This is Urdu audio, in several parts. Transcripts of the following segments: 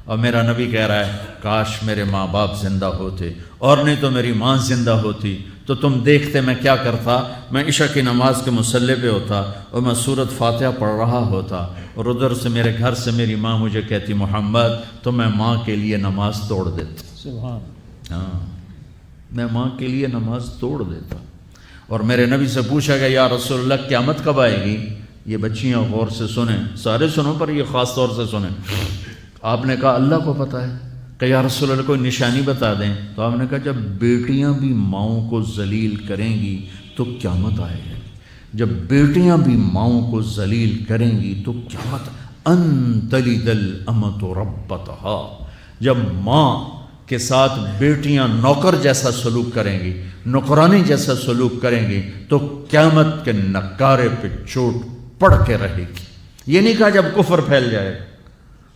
اور میرا نبی کہہ رہا ہے کاش میرے ماں باپ زندہ ہوتے، اور نہیں تو میری ماں زندہ ہوتی تو تم دیکھتے میں کیا کرتا، میں عشاء کی نماز کے مصلی پہ ہوتا اور میں سورۃ فاتحہ پڑھ رہا ہوتا، اور ادھر سے میرے گھر سے میری ماں مجھے کہتی محمد، تو میں ماں کے لیے نماز توڑ دیتا۔ سبحان، ہاں، میں ماں کے لیے نماز توڑ دیتا۔ اور میرے نبی سے پوچھا گیا یا رسول اللہ قیامت کب آئے گی؟ یہ بچیاں غور سے سنیں، سارے سنو پر یہ خاص طور سے سنیں۔ آپ نے کہا اللہ کو پتہ ہے۔ کہ یا رسول اللہ کوئی نشانی بتا دیں۔ تو آپ نے کہا جب بیٹیاں بھی ماؤں کو ذلیل کریں گی تو قیامت آئے گی، جب بیٹیاں بھی ماؤں کو ذلیل کریں گی تو قیامت، ان تلد الامۃ ربتہا، جب ماں کے ساتھ بیٹیاں نوکر جیسا سلوک کریں گی، نوکرانی جیسا سلوک کریں گی تو قیامت کے نکارے پہ چوٹ پڑ کے رہے گی۔ یہ نہیں کہا جب کفر پھیل جائے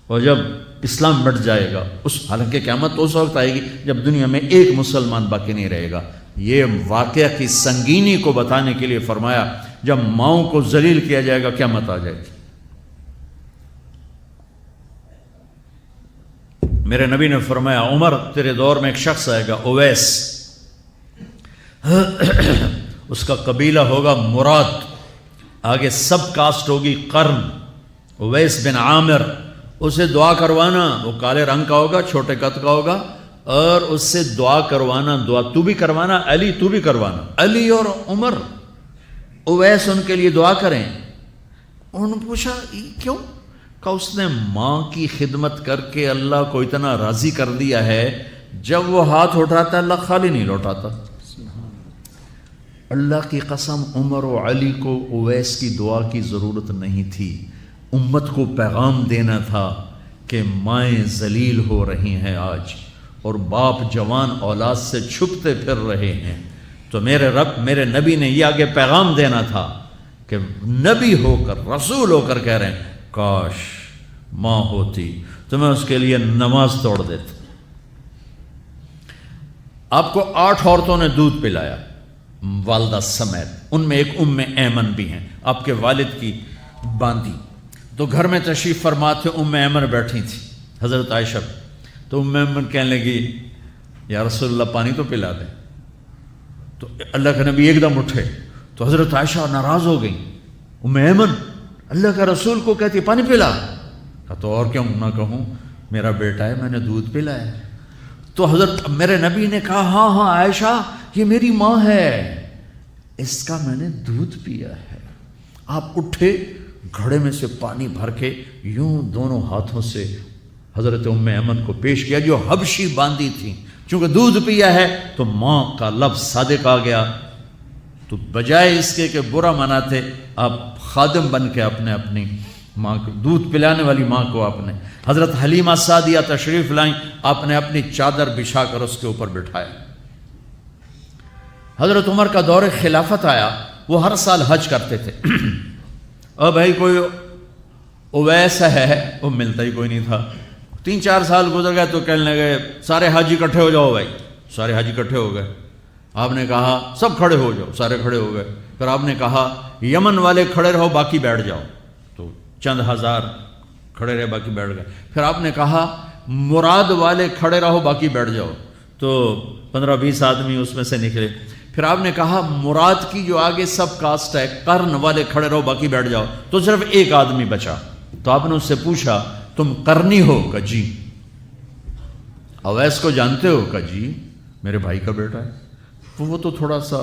اور جب اسلام مٹ جائے گا، حالانکہ قیامت اس وقت آئے گی جب دنیا میں ایک مسلمان باقی نہیں رہے گا۔ یہ واقعہ کی سنگینی کو بتانے کے لیے فرمایا جب ماؤں کو ذلیل کیا جائے گا قیامت آ جائے گی۔ میرے نبی نے فرمایا عمر تیرے دور میں ایک شخص آئے گا اویس، اس کا قبیلہ ہوگا مراد، آگے سب کاسٹ ہوگی قرن، اویس بن عامر، اسے دعا کروانا، وہ کالے رنگ کا ہوگا، چھوٹے قد کا ہوگا، اور اس سے دعا کروانا، دعا تو بھی کروانا، علی تو بھی کروانا، علی اور عمر، اویس ان کے لیے دعا کریں۔ انہوں نے پوچھا کیوں؟ کہ اس نے ماں کی خدمت کر کے اللہ کو اتنا راضی کر دیا ہے، جب وہ ہاتھ اٹھاتا اللہ خالی نہیں لوٹاتا۔ اللہ کی قسم عمر و علی کو اویس کی دعا کی ضرورت نہیں تھی، امت کو پیغام دینا تھا کہ مائیں ذلیل ہو رہی ہیں آج، اور باپ جوان اولاد سے چھپتے پھر رہے ہیں، تو میرے رب میرے نبی نے یہ آگے پیغام دینا تھا کہ نبی ہو کر رسول ہو کر کہہ رہے ہیں کاش ماں ہوتی تو میں اس کے لیے نماز توڑ دیتا۔ آپ کو 8 عورتوں نے دودھ پلایا والدہ سمیت، ان میں ایک ایمن بھی ہیں، آپ کے والد کی باندی۔ تو گھر میں تشریف فرما تھے، ایمن بیٹھی تھی حضرت عائشہ، تو ایمن کہنے لگی یا رسول اللہ پانی تو پلا دیں۔ تو اللہ کے نبی ایک دم اٹھے، تو حضرت عائشہ ناراض ہو گئی، ایمن اللہ کا رسول کو کہتی پانی پلا، تو اور کیوں نہ کہوں، میرا بیٹا ہے، میں نے دودھ پلایا ہے۔ تو حضرت میرے نبی نے کہا ہاں ہاں عائشہ یہ میری ماں ہے، اس کا میں نے دودھ پیا ہے۔ آپ اٹھے، گھڑے میں سے پانی بھر کے یوں دونوں ہاتھوں سے حضرت ایمن کو پیش کیا جو حبشی باندی تھی، چونکہ دودھ پیا ہے تو ماں کا لفظ صادق آ گیا، تو بجائے اس کے کہ برا مناتے، آپ خادم بن کے اپنی ماں کو دودھ پلانے والی ماں کو آپ نے، حضرت حلیمہ سعدیہ تشریف لائیں، آپ نے اپنی چادر بچھا کر اس کے اوپر بٹھایا۔ حضرت عمر کا دور خلافت آیا، وہ ہر سال حج کرتے تھے، اور بھائی کوئی اویس ہے، وہ ملتا ہی کوئی نہیں تھا۔ 3-4 سال گزر گئے تو کہنے لگے سارے حاجی اکٹھے ہو جاؤ، بھائی سارے حاجی اکٹھے ہو گئے۔ آپ نے کہا سب کھڑے ہو جاؤ، سارے کھڑے ہو گئے۔ پھر آپ نے کہا یمن والے کھڑے رہو باقی بیٹھ جاؤ، تو چند ہزار کھڑے رہے باقی بیٹھ گئے۔ پھر آپ نے کہا مراد والے کھڑے رہو باقی بیٹھ جاؤ، تو 15-20 آدمی اس میں سے نکلے۔ پھر آپ نے کہا مراد کی جو آگے سب کاسٹ ہے قرن والے کھڑے رہو باقی بیٹھ جاؤ، تو صرف ایک آدمی بچا۔ تو آپ نے اس سے پوچھا تم قرنی ہو؟ کہ جی۔ اویس کو جانتے ہو؟ کہ جی میرے بھائی کا بیٹا ہے۔ وہ تو تھوڑا سا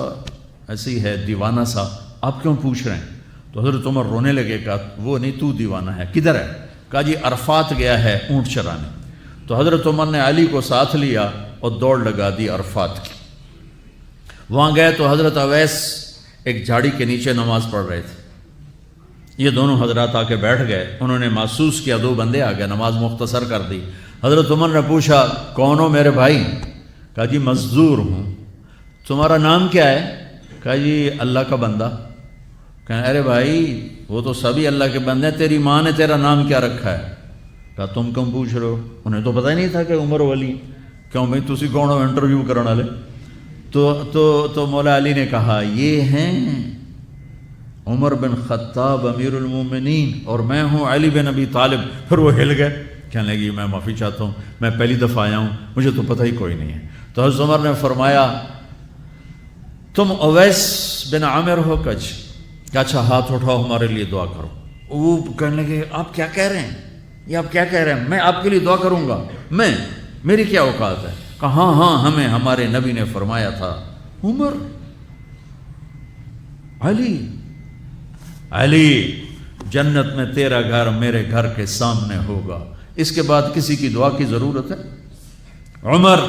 ایسے ہی ہے دیوانہ سا، آپ کیوں پوچھ رہے ہیں؟ تو حضرت عمر رونے لگے، کہا وہ نہیں تو دیوانہ ہے، کدھر ہے؟ کہا جی عرفات گیا ہے اونٹ چرانے۔ تو حضرت عمر نے علی کو ساتھ لیا اور دوڑ لگا دی عرفات کی۔ وہاں گئے تو حضرت اویس ایک جھاڑی کے نیچے نماز پڑھ رہے تھے، یہ دونوں حضرات آ کے بیٹھ گئے، انہوں نے محسوس کیا 2 بندے آ گئے، نماز مختصر کر دی۔ حضرت عمر نے پوچھا کون ہو میرے بھائی؟ کہا جی مزدور ہوں۔ تمہارا نام کیا ہے؟ کہا جی اللہ کا بندہ۔ کہا ارے بھائی وہ تو سبھی اللہ کے بندے ہیں، تیری ماں نے تیرا نام کیا رکھا ہے؟ کہا تم کیوں پوچھ رہے ہو؟ انہیں تو پتہ ہی نہیں تھا کہ عمر ولی۔ کیوں بھائی تسی کون ہو انٹرویو کرنے والے؟ تو مولا علی نے کہا یہ ہیں عمر بن خطاب امیر المومنین اور میں ہوں علی بن ابی طالب۔ پھر وہ ہل گئے، کہنے لگی میں معافی چاہتا ہوں، میں پہلی دفعہ آیا ہوں، مجھے تو پتہ ہی کوئی نہیں ہے۔ تو حضرت عمر نے فرمایا تم اویس بن عامر ہو؟ کہ اچھا ہاتھ اٹھاؤ ہمارے لیے دعا کرو۔ وہ کہنے لگے آپ کیا کہہ رہے ہیں، یہ آپ کیا کہہ رہے ہیں، میں آپ کے لیے دعا کروں گا، میری کیا اوقات ہے؟ کہا ہاں ہاں ہمیں ہمارے نبی نے فرمایا تھا عمر علی جنت میں تیرا گھر میرے گھر کے سامنے ہوگا، اس کے بعد کسی کی دعا کی ضرورت ہے؟ عمر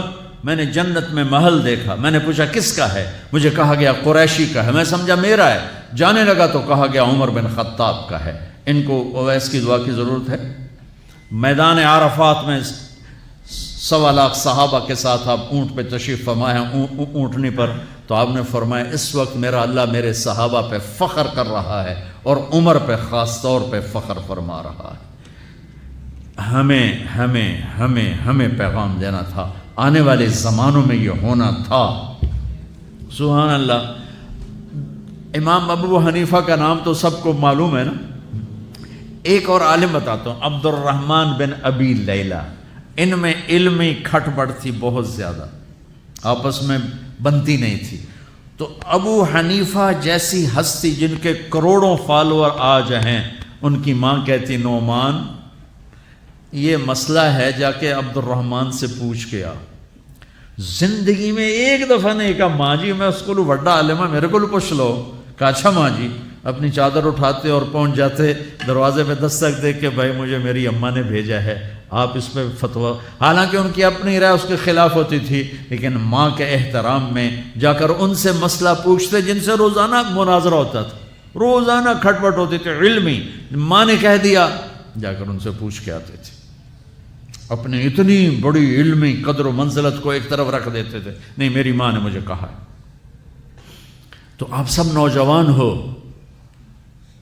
میں نے جنت میں محل دیکھا، میں نے پوچھا کس کا ہے، مجھے کہا گیا قریشی کا ہے، میں سمجھا میرا ہے، جانے لگا تو کہا گیا عمر بن خطاب کا ہے، ان کو اویس کی دعا کی ضرورت ہے؟ میدان عرفات میں 1.25 لاکھ صحابہ کے ساتھ آپ اونٹ پہ تشریف فرما ہیں، اونٹنی پر، تو آپ نے فرمایا اس وقت میرا اللہ میرے صحابہ پہ فخر کر رہا ہے اور عمر پہ خاص طور پہ فخر فرما رہا ہے۔ ہمیں پیغام دینا تھا، آنے والے زمانوں میں یہ ہونا تھا۔ سبحان اللہ۔ امام ابو حنیفہ کا نام تو سب کو معلوم ہے نا، ایک اور عالم بتاتا ہوں، عبد الرحمن بن ابی لیلہ، ان میں علمی کھٹ بڑھ تھی بہت زیادہ، آپس میں بنتی نہیں تھی۔ تو ابو حنیفہ جیسی ہستی جن کے کروڑوں فالوور آج ہیں، ان کی ماں کہتی نعمان یہ مسئلہ ہے جا کے عبد الرحمن سے پوچھ کے آ۔ زندگی میں ایک دفعہ نہیں کہا ماں جی میں اس کو بڑا عالم ہے میرے کو پوچھ لو، کہا اچھا ماں جی، اپنی چادر اٹھاتے اور پہنچ جاتے دروازے پہ دستک دے کے بھائی مجھے میری اماں نے بھیجا ہے آپ اس پہ فتویٰ، حالانکہ ان کی اپنی رائے اس کے خلاف ہوتی تھی، لیکن ماں کے احترام میں جا کر ان سے مسئلہ پوچھتے جن سے روزانہ مناظرہ ہوتا تھا، روزانہ کھٹ پٹ ہوتی تھی علمی، ماں نے کہہ دیا جا کر ان سے پوچھ کے آتے تھے، اپنی اتنی بڑی علمی قدر و منزلت کو ایک طرف رکھ دیتے تھے، نہیں میری ماں نے مجھے کہا ہے۔ تو آپ سب نوجوان ہو،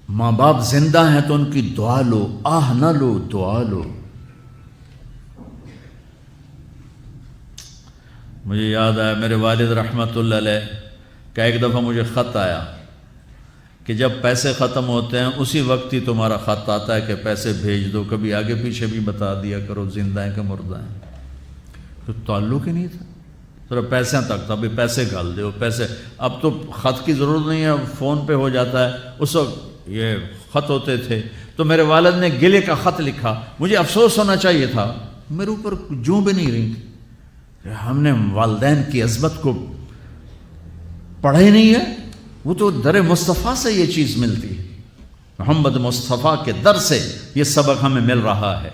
ماں باپ زندہ ہیں تو ان کی دعا لو، آہ نہ لو، دعا لو۔ مجھے یاد آیا میرے والد رحمۃ اللہ علیہ کا ایک دفعہ مجھے خط آیا کہ جب پیسے ختم ہوتے ہیں اسی وقت ہی تمہارا خط آتا ہے کہ پیسے بھیج دو، کبھی آگے پیچھے بھی بتا دیا کرو زندہ ہیں کہ مردہ ہیں۔ تو تعلق ہی نہیں تھا، صرف پیسے تک تھا، ابھی پیسے گھال دو پیسے، اب تو خط کی ضرورت نہیں ہے، فون پہ ہو جاتا ہے، اس وقت یہ خط ہوتے تھے۔ تو میرے والد نے گلے کا خط لکھا، مجھے افسوس ہونا چاہیے تھا، میرے اوپر جوں بھی نہیں رہی تھی، ہم نے والدین کی عظمت کو پڑھا ہی نہیں ہے، وہ تو در مصطفیٰ سے یہ چیز ملتی ہے، محمد مصطفیٰ کے در سے یہ سبق ہمیں مل رہا ہے۔